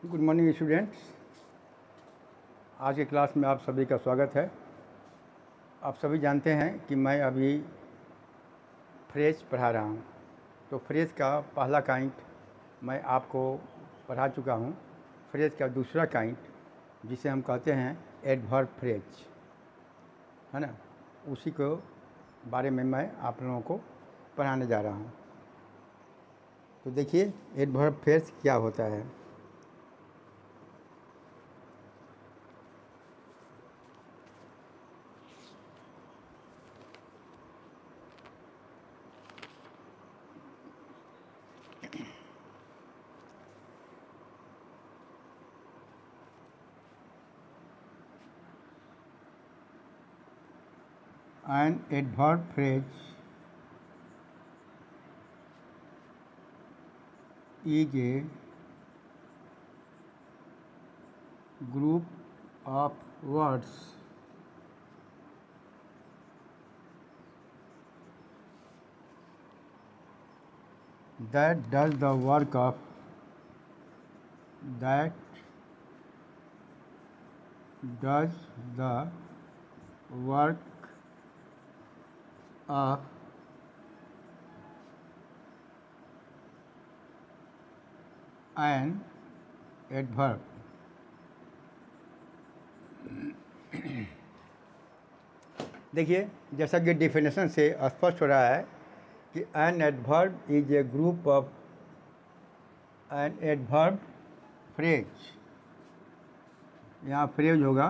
Good morning students. आज के class में आप सभी का स्वागत है। आप सभी जानते हैं कि मैं अभी फ्रेज पढ़ा रहा हूँ। तो फ्रेज का पहला काइंट मैं आपको पढ़ा चुका हूँ। फ्रेज का दूसरा काइंट जिसे हम कहते हैं एडवर्ब फ्रेज, है ना, उसी को बारे में मैं आप लोगों को पढ़ाने जा रहा हूँ। तो देखिए एडवर्ब फ्रेज क्या होता है। An adverb phrase is a group of words that does the work of an adverb। देखिए जैसा कि डेफिनेशन से स्पष्ट हो रहा है कि an adverb is a group of an adverb phrase. यहाँ फ्रेज होगा,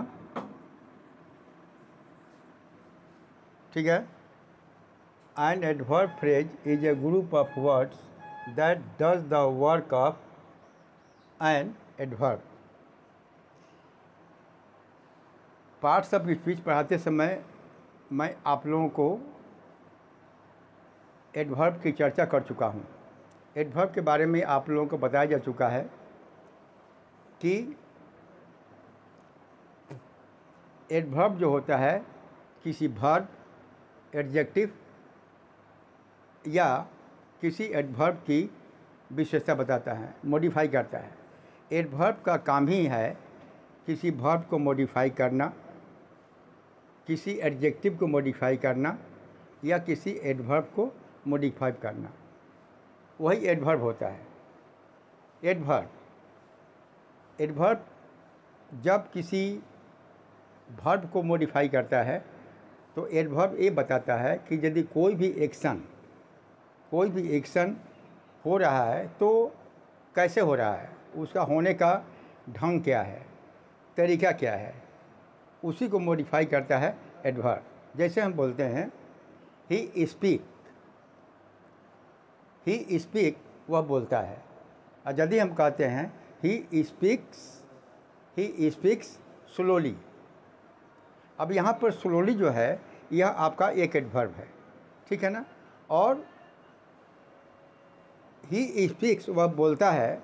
ठीक है। An adverb phrase is a group of words that does the work of an adverb. Parts of speech पढ़ाते समय मैं आप लोगों को एडवर्ब की चर्चा कर चुका हूँ। एडवर्ब के बारे में आप लोगों को बताया जा चुका है कि एडवर्ब जो होता है किसी वर्ब, एडजेक्टिव या किसी एडवर्ब की विशेषता बताता है, मॉडिफाई करता है। एडवर्ब का काम ही है किसी वर्ब को मॉडिफाई करना, किसी एडजेक्टिव को मॉडिफाई करना या किसी एडवर्ब को मॉडिफाई करना, वही एडवर्ब होता है। एडवर्ब जब किसी वर्ब को मॉडिफाई करता है तो एडवर्ब ये बताता है कि यदि कोई भी एक्शन हो रहा है तो कैसे हो रहा है, उसका होने का ढंग क्या है, तरीका क्या है, उसी को मॉडिफाई करता है एडवर्ब। जैसे हम बोलते हैं ही स्पीक, वह बोलता है। और यदि हम कहते हैं ही स्पीक्स स्लोली, अब यहाँ पर स्लोली जो है यह आपका एक एडवर्ब है, ठीक है ना। और ही स्पीक्स, वह बोलता है,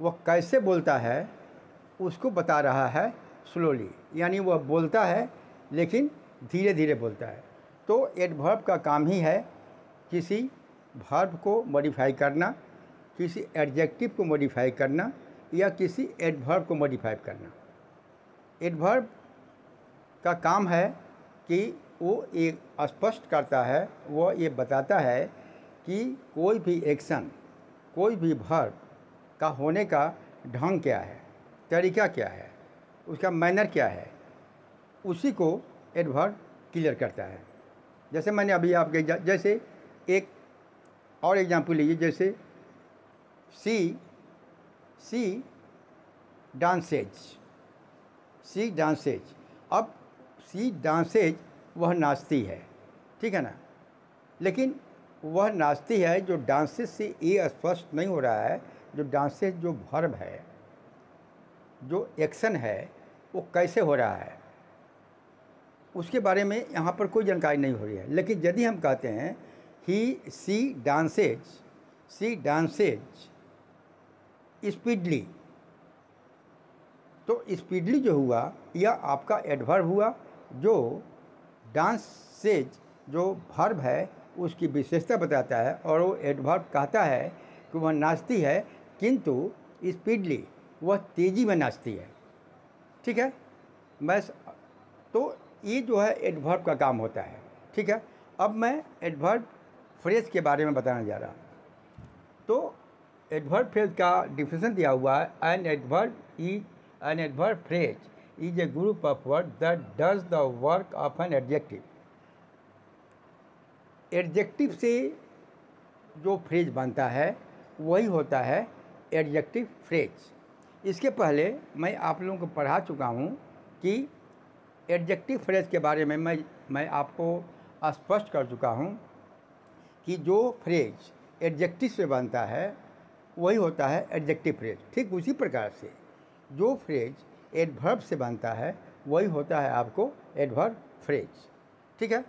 वह कैसे बोलता है उसको बता रहा है स्लोली, यानी वह बोलता है लेकिन धीरे धीरे बोलता है। तो एडवर्ब का काम ही है किसी वर्ब को मॉडिफाई करना, किसी एडजेक्टिव को मॉडिफाई करना या किसी एडवर्ब को मॉडिफाई करना। एडवर्ब का काम है कि वो एक स्पष्ट करता है, वो ये बताता है कि कोई भी एक्शन, कोई भी वर्ब का होने का ढंग क्या है, तरीका क्या है, उसका मैनर क्या है, उसी को एडवर्ब क्लियर करता है। जैसे मैंने अभी आपके जैसे एक और एग्जांपल लीजिए, जैसे सी डांसेज। अब सी डांसेज, वह नाचती है, ठीक है ना। लेकिन वह नाचती है, जो डांसेज से ये स्पष्ट नहीं हो रहा है, जो डांसेज जो वर्ब है, जो एक्शन है, वो कैसे हो रहा है उसके बारे में यहाँ पर कोई जानकारी नहीं हो रही है। लेकिन यदि हम कहते हैं सी डांसेज स्पीडली, तो स्पीडली जो हुआ यह आपका एडवर्ब हुआ, जो डांसेज जो वर्ब है उसकी विशेषता बताता है। और वो एडवर्ब कहता है कि वह नाचती है किंतु स्पीडली, वह तेज़ी में नाचती है। ठीक है, मैं तो ये जो है एडवर्ब का काम होता है। ठीक है, अब मैं एडवर्ब फ्रेज के बारे में बताने जा रहा हूँ। तो एडवर्ब फ्रेज का डिफिनेशन दिया हुआ है, an adverb phrase is a group of word that does the work of an adjective. Adjective से जो फ्रेज बनता है वही होता है एडजेक्टिव फ्रेज। इसके पहले मैं आप लोगों को पढ़ा चुका हूँ कि एडजेक्टिव फ्रेज के बारे में मैं आपको स्पष्ट कर चुका हूँ कि जो फ्रेज एडजेक्टिव से बनता है वही होता है एडजेक्टिव फ्रेज। ठीक उसी प्रकार से जो फ्रेज एडवर्ब से बनता है वही होता है आपको एडवर्ब फ्रेज। ठीक है,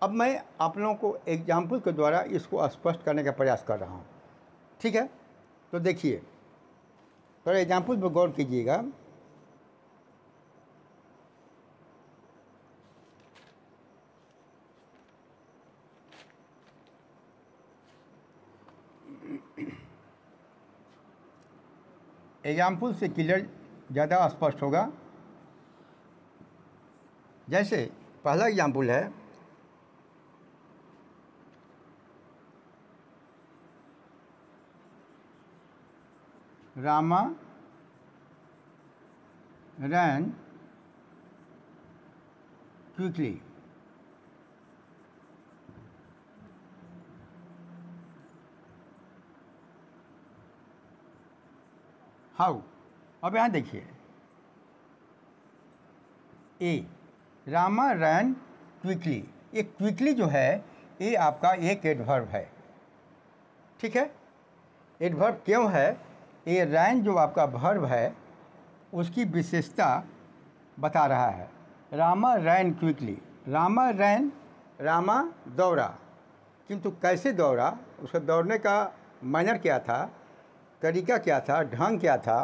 अब मैं आप लोगों को एग्जाम्पल के द्वारा इसको स्पष्ट करने का प्रयास कर रहा हूँ। ठीक है, तो देखिए, थोड़ा एग्जाम्पल पर गौर कीजिएगा। एग्जाम्पल से क्लियर ज़्यादा स्पष्ट होगा। जैसे पहला एग्जाम्पल है, रामा ran quickly। हाउ, अब यहाँ देखिए, ए रामा रैन क्विकली। ये क्विकली जो है ये आपका एक एडवर्ब है। ठीक है, एडवर्ब क्यों है? ये रैन जो आपका वर्ब है उसकी विशेषता बता रहा है। रामा रैन क्विकली, रामा दौड़ा, किंतु कैसे दौड़ा, उसका दौड़ने का मैनर क्या था, तरीका क्या था, ढंग क्या था,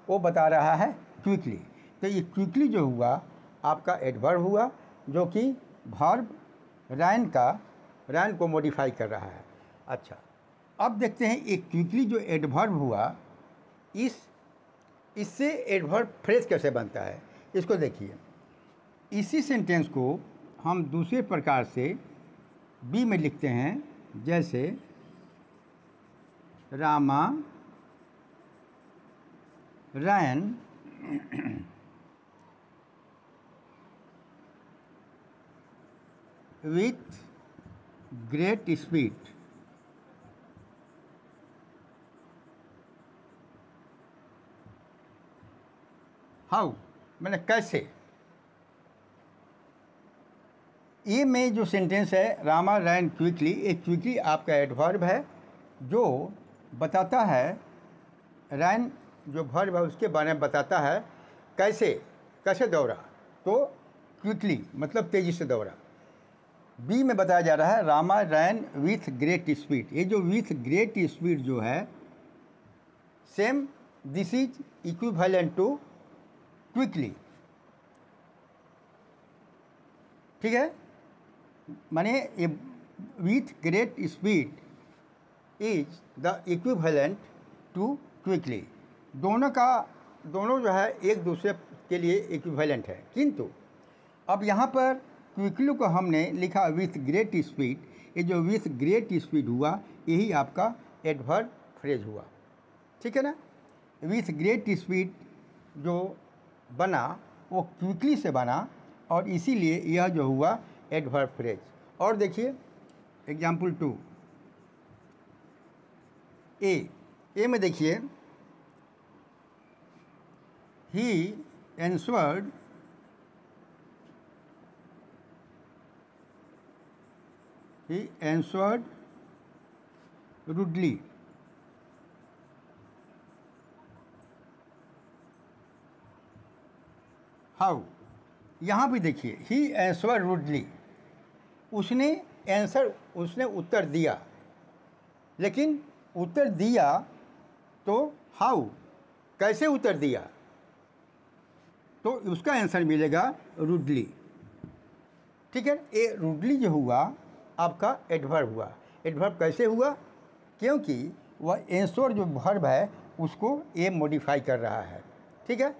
वो बता रहा है क्विकली। तो ये क्विकली जो हुआ आपका एडवर्ब हुआ जो कि वर्ब रैन को मॉडिफाई कर रहा है। अच्छा, अब देखते हैं एक क्विकली जो एडवर्ब हुआ इससे एडवर्ब फ्रेज कैसे बनता है, इसको देखिए। इसी सेंटेंस को हम दूसरे प्रकार से बी में लिखते हैं, जैसे Rama ran with great speed. How मैंने कैसे, ये में जो सेंटेंस है रामा रैन क्विकली, एक क्विकली आपका एडवर्ब है जो बताता है, रैन जो वर्ब है उसके बारे में बताता है कैसे दौड़ा, तो क्विकली मतलब तेज़ी से दौड़ा। बी में बताया जा रहा है Rama ran with great speed. ये जो विथ ग्रेट स्पीड जो है same, this is equivalent to quickly. ठीक है, माने ये with great speed is the equivalent to quickly. दोनों जो है एक दूसरे के लिए इक्विवेलेंट है, किंतु अब यहाँ पर क्विकली को हमने लिखा विथ ग्रेट स्पीड। ये जो विथ ग्रेट स्पीड हुआ यही आपका एडवर्ब फ्रेज हुआ। ठीक है ना, विथ ग्रेट स्पीड जो बना वो क्विकली से बना और इसीलिए यह जो हुआ एडवर्ब फ्रेज। और देखिए एग्जाम्पल 2 ए में देखिए, ही एंसवर्ड रूडली। हाउ, यहाँ भी देखिए, ही एंसवर्ड रूडली, उसने उत्तर दिया, लेकिन उत्तर दिया तो हाउ, कैसे उत्तर दिया, तो उसका आंसर मिलेगा रूडली। ठीक है, ये रूडली जो हुआ आपका एडवर्ब हुआ। एडवर्ब कैसे हुआ, क्योंकि वह एंसर जो वर्ब है उसको ए मॉडिफाई कर रहा है। ठीक है।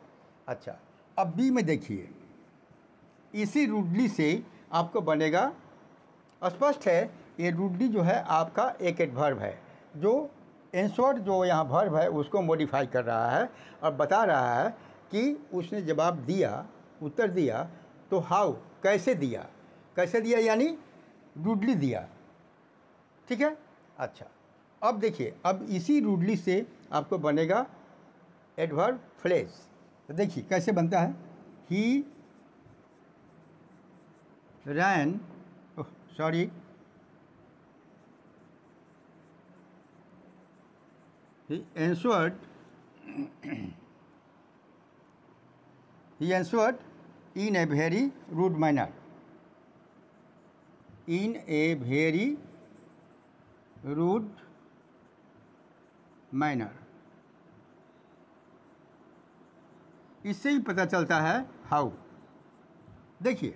अच्छा, अब बी में देखिए, इसी रूडली से आपको बनेगा, स्पष्ट है ये रूडली जो है आपका एक एडवर्ब है जो इंसर्ट जो यहाँ वर्ब है उसको मॉडिफाई कर रहा है और बता रहा है कि उसने जवाब दिया, उत्तर दिया, तो हाउ कैसे दिया, कैसे दिया यानी रूडली दिया। ठीक है। अच्छा, अब देखिए, अब इसी रूडली से आपको बनेगा एडवर्ब फ्रेज। तो देखिए कैसे बनता है, ही रैन, sorry, he answered he answered in a very rude manner, in a very rude manner। इससे ही पता चलता है हाउ। देखिए,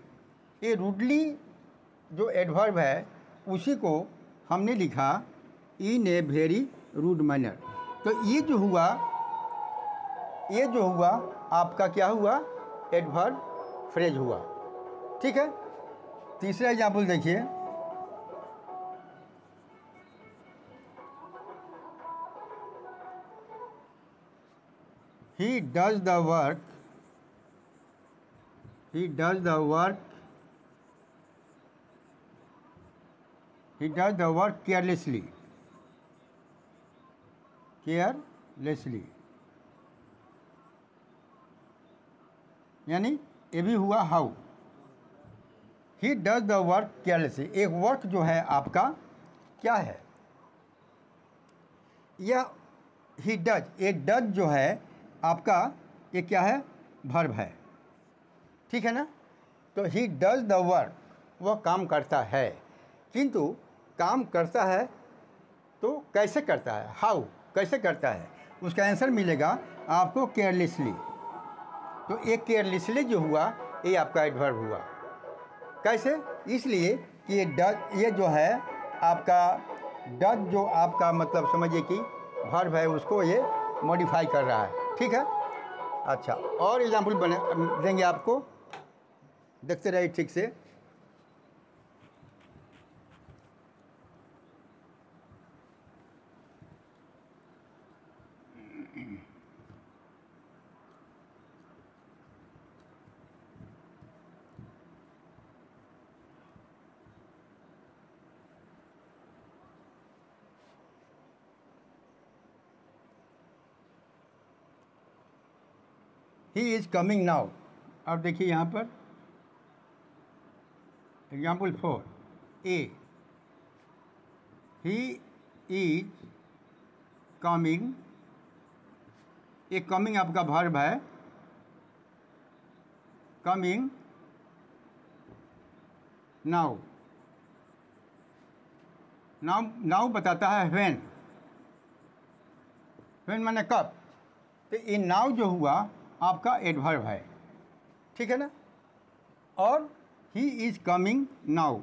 ये रूडली जो एडवर्ब है उसी को हमने लिखा इन ए वेरी रूड मैनर। तो ये जो हुआ आपका क्या हुआ, एडवर्ब फ्रेज हुआ। ठीक है। तीसरा एग्जाम्पल देखिए, he does the work he does the work carelessly, यानी ये भी हुआ how. He does the work carelessly, एक वर्क जो है आपका क्या है, यह ही डज, एक डज जो है आपका ये क्या है, वर्ब है। ठीक है ना। तो ही डज द वर्क, वह काम करता है, किंतु काम करता है तो कैसे करता है, हाउ कैसे करता है, उसका आंसर मिलेगा आपको केयरलेसली। तो एक केयरलेसली जो हुआ ये आपका एडवर्ब हुआ। कैसे, इसलिए कि ये जो है आपका डज जो आपका मतलब समझिए कि वर्ब है उसको ये मॉडिफाई कर रहा है। ठीक है। अच्छा, और एग्जाम्पल बने देंगे आपको, देखते रहिए ठीक से। He is coming now. अब देखिए यहाँ पर example 4 A, he is coming, ये कमिंग आपका वर्ब है, कमिंग नाउ। नाउ बताता है व्हेन, व्हेन माने कब। तो ये नाउ जो हुआ आपका एडवर्ब है। ठीक है ना। और ही इज़ कमिंग नाउ,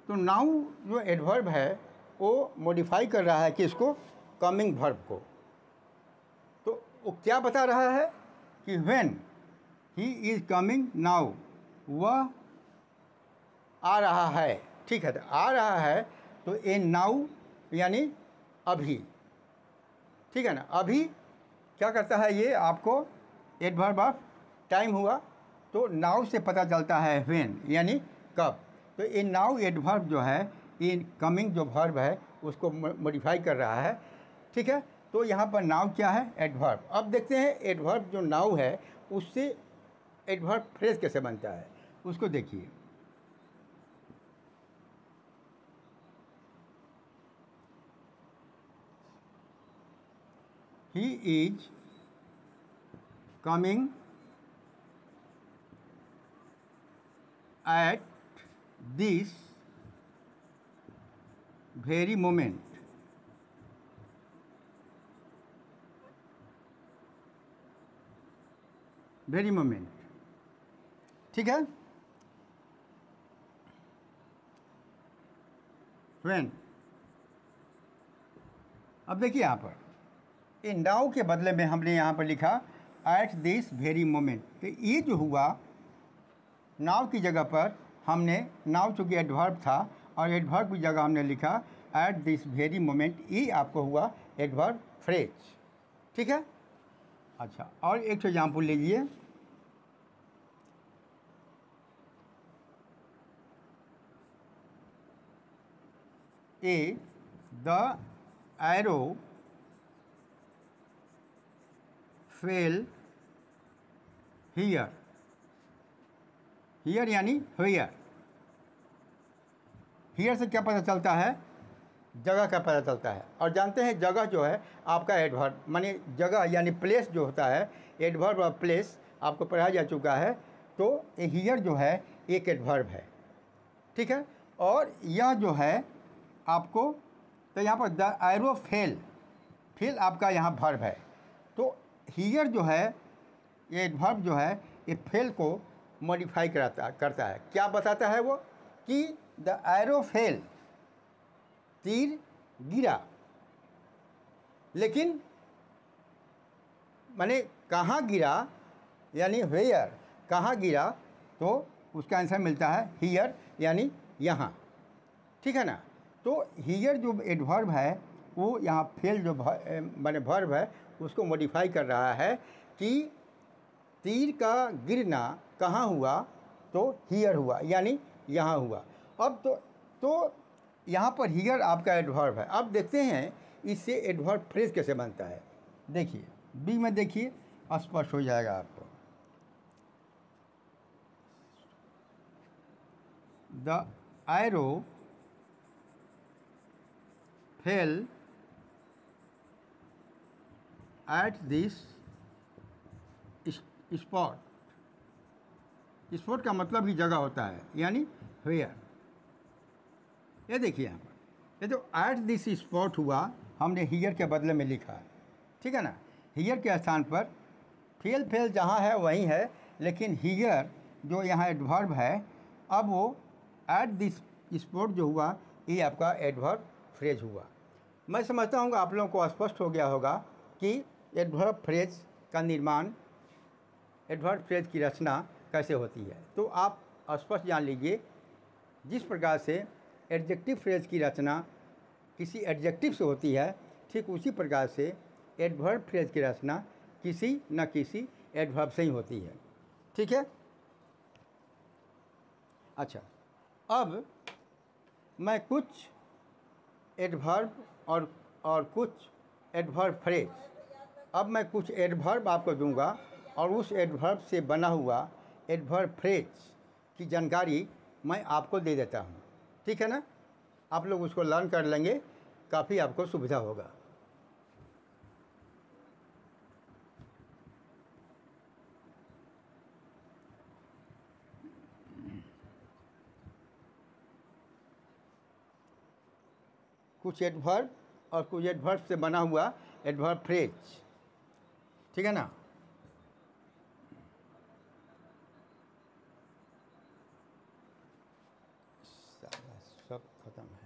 तो नाउ जो एडवर्ब है वो मॉडिफाई कर रहा है कि इसको, कमिंग वर्ब को। तो वो क्या बता रहा है कि when he is coming now, वह आ रहा है। ठीक है। तो आ रहा है तो ए नाउ यानी अभी। ठीक है ना। अभी क्या करता है, ये आपको एडवर्ब ऑफ टाइम हुआ। तो नाउ से पता चलता है व्हेन यानी कब। तो ये नाउ एडवर्ब जो है, ये कमिंग जो वर्ब है उसको मॉडिफाई कर रहा है। ठीक है। तो यहाँ पर नाउ क्या है, एडवर्ब। अब देखते हैं एडवर्ब जो नाउ है उससे एडवर्ब फ्रेज कैसे बनता है, उसको देखिए। He is coming at this very moment, ठीक है। when, अब देखिए यहाँ पर इन नाउ के बदले में हमने यहाँ पर लिखा एट दिस वेरी मोमेंट। तो ये जो हुआ नाउ की जगह पर हमने, नाउ चूँकि एडवर्ब था और एडवर्ब की जगह हमने लिखा एट दिस वेरी मोमेंट, ये आपको हुआ एडवर्ब फ्रेज। ठीक है। अच्छा, और एक एग्जाम्पल लीजिए। A the arrow fell here. Here यानी हियर। हियर से क्या पता चलता है? जगह का पता चलता है। और जानते हैं जगह जो है आपका एडवर्ब, माने जगह यानी प्लेस जो होता है, एडवर्ब और प्लेस आपको पढ़ाया जा चुका है। तो हियर जो है एक एडवर्ब है। ठीक है। और यह जो है आपको, तो यहाँ पर द एरो फेल, फेल आपका यहाँ वर्ब है। तो हियर जो है ये एडवर्ब जो है ये फेल को मॉडिफाई करता है। क्या बताता है वो? कि द एरो फेल, तीर गिरा, लेकिन माने कहाँ गिरा, यानी वेयर, कहाँ गिरा, तो उसका आंसर मिलता है हियर यानी यहाँ। ठीक है ना। तो हियर जो एडवर्ब है वो यहाँ फेल जो माने वर्ब है उसको मॉडिफाई कर रहा है कि तीर का गिरना कहाँ हुआ, तो हियर हुआ यानी यहाँ हुआ। अब तो यहाँ पर हियर आपका एडवर्ब है। अब देखते हैं इससे एडवर्ब फ्रेज कैसे बनता है। देखिए बी में, देखिए स्पष्ट हो जाएगा आपको। The arrow fail at this spot. Spot का मतलब ही जगह होता है, यानी वेयर। ये देखिए यहाँ पर ये जो एट दिस स्पॉट हुआ हमने हियर के बदले में लिखा है। ठीक है ना। हियर के स्थान पर फेल फेल जहाँ है वहीं है, लेकिन हियर जो यहाँ एडवर्ब है अब वो एट दिस स्पॉट जो हुआ ये आपका एडवर्ब फ्रेज हुआ। मैं समझता हूँ आप लोगों को स्पष्ट हो गया होगा कि एडवर्ब फ्रेज का निर्माण, एडवर्ब फ्रेज की रचना कैसे होती है। तो आप स्पष्ट जान लीजिए, जिस प्रकार से एडजेक्टिव फ्रेज की रचना किसी एडजेक्टिव से होती है, ठीक उसी प्रकार से एडवर्ब फ्रेज की रचना किसी न किसी एडवर्ब से ही होती है। ठीक है। अच्छा, अब मैं कुछ एडवर्ब और कुछ एडवर्ब फ्रेज, अब मैं कुछ एडवर्ब आपको दूंगा और उस एडवर्ब से बना हुआ एडवर्ब फ्रेज की जानकारी मैं आपको दे देता हूँ। ठीक है ना। आप लोग उसको लर्न कर लेंगे, काफ़ी आपको सुविधा होगा। कुछ एडवर्ब और कुछ एडवर्ब से बना हुआ एडवर्ब फ्रेज। ठीक है ना। सब खत्म है।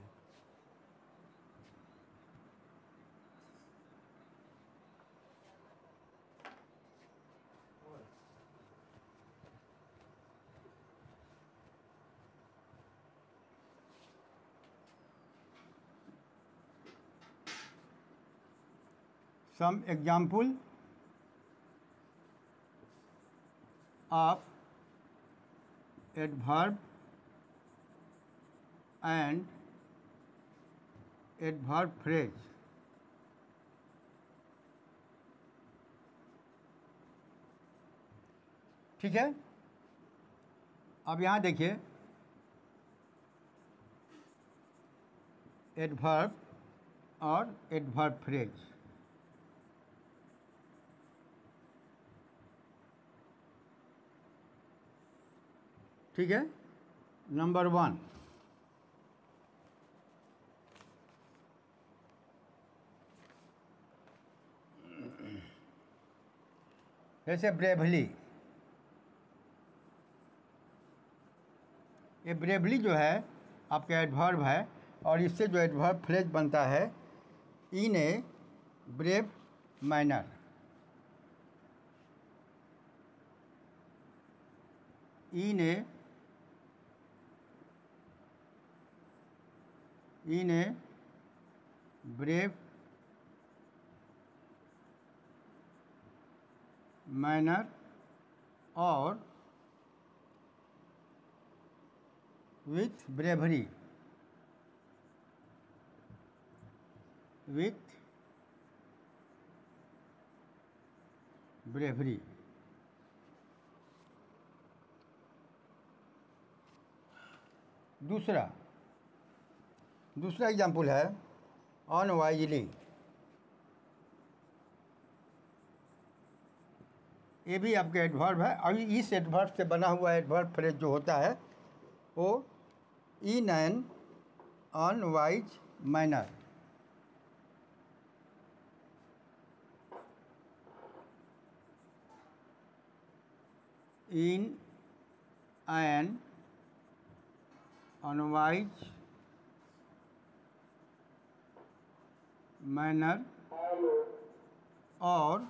Some example of adverb and adverb phrase। ठीक है। अब यहाँ देखिए एडवर्ब और एडवर्ब फ्रेज। ठीक है। नंबर 1, जैसे ब्रेवली। ये ब्रेवली जो है आपका एडवर्ब है और इससे जो एडवर्ब फ्रेज बनता है, in a brave manner. In a brave manner or with bravery. दूसरा एग्जाम्पल है अनवाइजली। ये भी आपके एडवर्ब है। अभी इस एडवर्ब से बना हुआ एडवर्ब फ्रेज जो होता है वो in an unwise manner. In an unwise manner और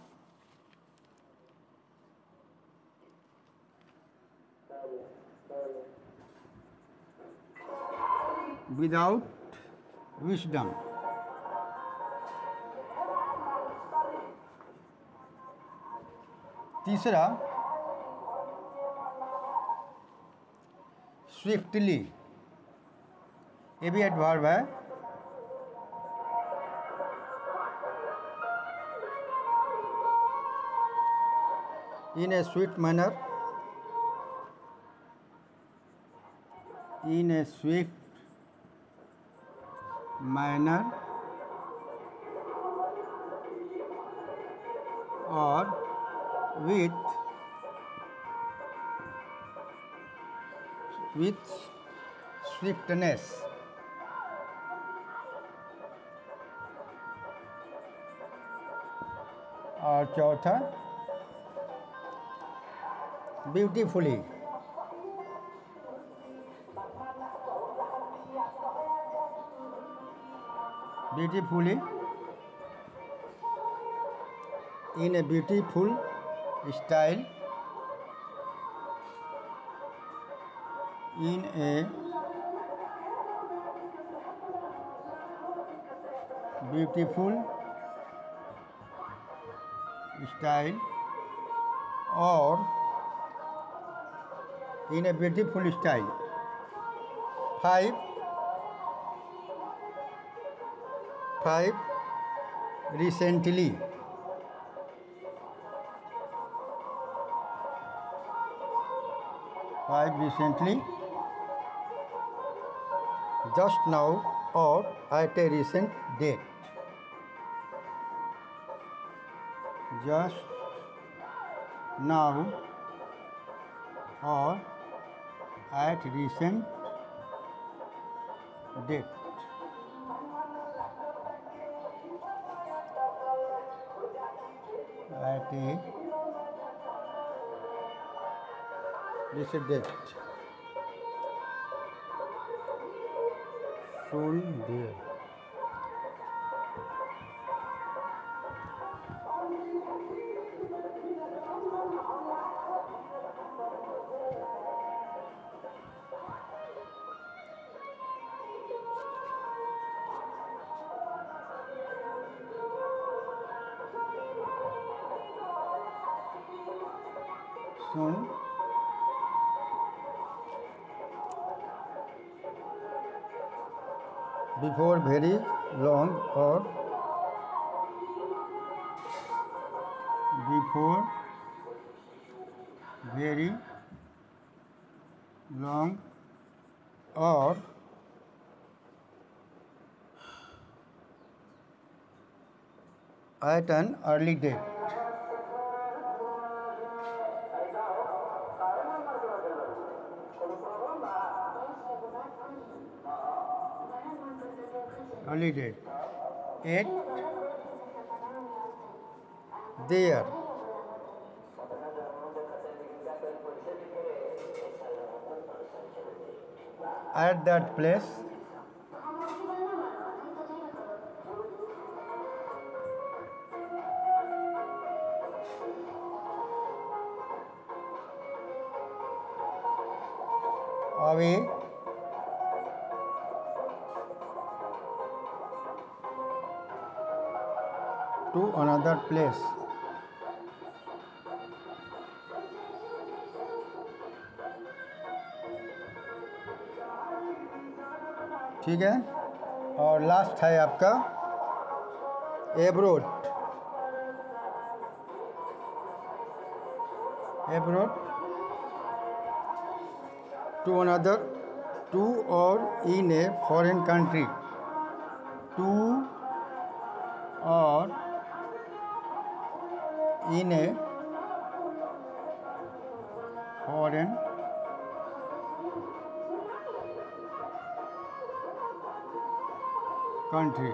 विदाउट विजडम। तीसरा स्विफ्टली। ये भी एडवर्ब है। In a swift manner, in a swift manner और with swiftness। और चौथा beautifully. Beautifully in a beautiful style, in a beautiful style और in a beautiful style. 5 recently। recently, just now or at a recent date। just now or at recent date। at a recent date। soon there। soon, before very long or before very long or at an early date। early date। 8 there। at that place। Away to another place. ठीक है। और last है आपका abroad. Abroad to another, to और in a foreign country. To और in a foreign country.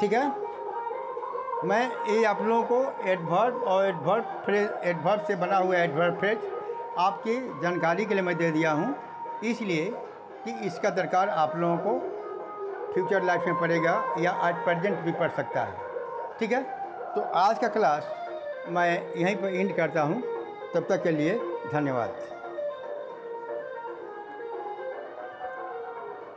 ठीक है। मैं ये आप लोगों को एडवर्ब और एडवर्ब से बना हुआ एडवर्ब फ्रेज आपकी जानकारी के लिए मैं दे दिया हूँ, इसलिए कि इसका दरकार आप लोगों को फ्यूचर लाइफ में पड़ेगा या आज प्रेजेंट भी पड़ सकता है। ठीक है। तो आज का क्लास मैं यहीं पर एंड करता हूँ। तब तक के लिए धन्यवाद।